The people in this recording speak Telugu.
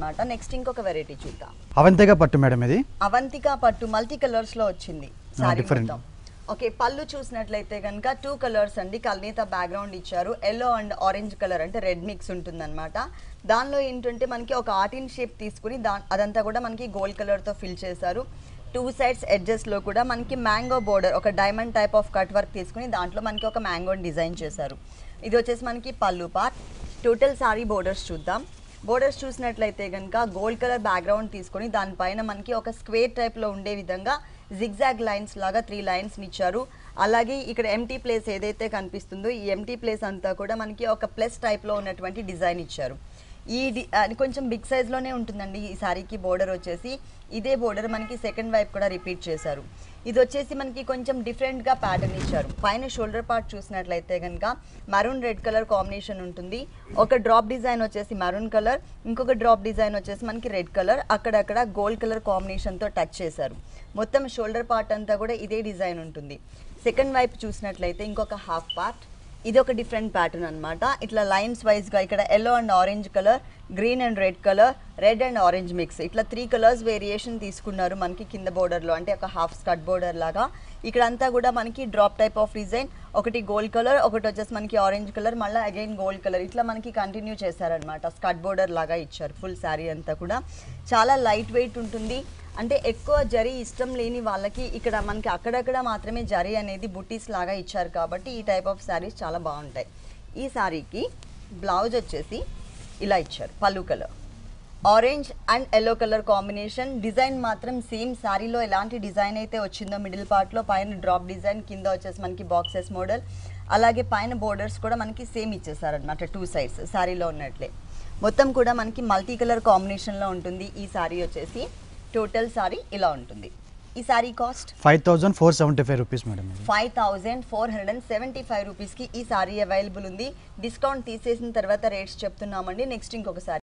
అన్నమాట. నెక్స్ట్ ఇంకొక వెరైటీ చూద్దాం. అవంతిక పట్టు మేడం, ఇది అవంతిక పట్టు మల్టీ కలర్స్ లో వచ్చింది సారీ మొత్తం. ఓకే, పళ్ళు చూసినట్లయితే కనుక 2 కలర్స్ అండి. కల్నీత బ్యాక్గ్రౌండ్ ఇచ్చారు. ఎల్లో అండ్ ఆరెంజ్ కలర్ అంటే రెడ్ మిక్స్ ఉంటుందన్నమాట. దానిలో ఏంటంటే మనకి ఒక ఆర్టిన్ షేప్ తీసుకుని అదంతా కూడా మనకి గోల్డ్ కలర్తో ఫిల్ చేశారు. 2 సైడ్స్ ఎడ్జెస్లో కూడా మనకి మ్యాంగో బోర్డర్, ఒక diamond type of cut work తీసుకుని దాంట్లో మనకి ఒక మ్యాంగోని డిజైన్ చేశారు. ఇది వచ్చేసి మనకి పళ్ళు పార్ట్. టోటల్ సారీ బోర్డర్స్ చూద్దాం. బోర్డర్స్ చూసినట్లయితే కనుక గోల్డ్ కలర్ బ్యాక్గ్రౌండ్ తీసుకొని దానిపైన మనకి ఒక స్క్వేర్ టైప్లో ఉండే విధంగా జిగ్జాగ్ లైన్స్ లాగా 3 లైన్స్ని ఇచ్చారు. అలాగే ఇక్కడ ఎంటీ ప్లేస్ ఏదైతే కనిపిస్తుందో ఈ ఎంటీ ప్లేస్ అంతా కూడా మనకి ఒక ప్లస్ టైప్లో ఉన్నటువంటి డిజైన్ ఇచ్చారు. అది కొంచెం బిగ్ సైజ్లోనే ఉంటుందండి ఈ శారీకి. బోర్డర్ వచ్చేసి ఇదే బోర్డర్ మనకి సెకండ్ వైపు కూడా రిపీట్ చేశారు. ఇది వచ్చేసి మనకి కొంచెం డిఫరెంట్గా ప్యాటర్న్ ఇచ్చారు. పైన షోల్డర్ పార్ట్ చూసినట్లయితే కనుక మరూన్ రెడ్ కలర్ కాంబినేషన్ ఉంటుంది. ఒక డ్రాప్ డిజైన్ వచ్చేసి మరూన్ కలర్, ఇంకొక డ్రాప్ డిజైన్ వచ్చేసి మనకి రెడ్ కలర్, అక్కడక్కడ గోల్డ్ కలర్ కాంబినేషన్తో టచ్ చేశారు. మొత్తం షోల్డర్ పార్ట్ అంతా కూడా ఇదే డిజైన్ ఉంటుంది. సెకండ్ వైపు చూసినట్లయితే ఇంకొక హాఫ్ పార్ట్, ఇది ఒక డిఫరెంట్ ప్యాటర్న్ అనమాట. ఇట్లా లైన్స్ వైజ్గా ఇక్కడ yellow and orange colour, green and red colour, red and orange mix, ఇట్లా 3 కలర్స్ వేరియేషన్ తీసుకున్నారు మనకి కింద బోర్డర్లో, అంటే ఒక హాఫ్ స్కర్ట్ బోర్డర్ లాగా. ఇక్కడ అంతా కూడా మనకి డ్రాప్ టైప్ ఆఫ్ డిజైన్, ఒకటి గోల్డ్ కలర్, ఒకటి వచ్చేసి మనకి ఆరెంజ్ కలర్, మళ్ళీ అగైన్ గోల్డ్ కలర్, ఇట్లా మనకి కంటిన్యూ చేశారనమాట. స్కర్ట్ బోర్డర్ లాగా ఇచ్చారు ఫుల్ శారీ అంతా కూడా. చాలా లైట్ వెయిట్ ఉంటుంది. అంటే ఎక్కువ జరీ ఇష్టం లేని వాళ్ళకి ఇక్కడ మనకి అక్కడక్కడ మాత్రమే జరీ అనేది బుట్టీస్ లాగా ఇచ్చారు కాబట్టి ఈ టైప్ ఆఫ్ శారీస్ చాలా బాగుంటాయి. ఈ శారీకి బ్లౌజ్ వచ్చేసి ఇలా ఇచ్చారు. పళ్ళు colour orange and yellow colour combination. Design మాత్రం సేమ్ శారీలో ఎలాంటి డిజైన్ అయితే వచ్చిందో మిడిల్ పార్ట్లో పైన డ్రాప్ డిజైన్, కింద వచ్చేసి మనకి బాక్సెస్ మోడల్, అలాగే పైన బోర్డర్స్ కూడా మనకి సేమ్ ఇచ్చేసారనమాట 2 సైడ్స్ శారీలో ఉన్నట్లే. మొత్తం కూడా మనకి మల్టీ కలర్ కాంబినేషన్లో ఉంటుంది ఈ శారీ వచ్చేసి. టోటల్ సారీ ఇలా ఉంటుంది. ఈ సారీ కాస్ట్ 5475 రూపీస్ మేడం. 5475 రూపీస్కి ఈ సారీ అవైలబుల్ ఉంది. డిస్కౌంట్ తీసేసిన తర్వాత రేట్స్ చెప్తున్నామండి. నెక్స్ట్ ఇంకొక సారీ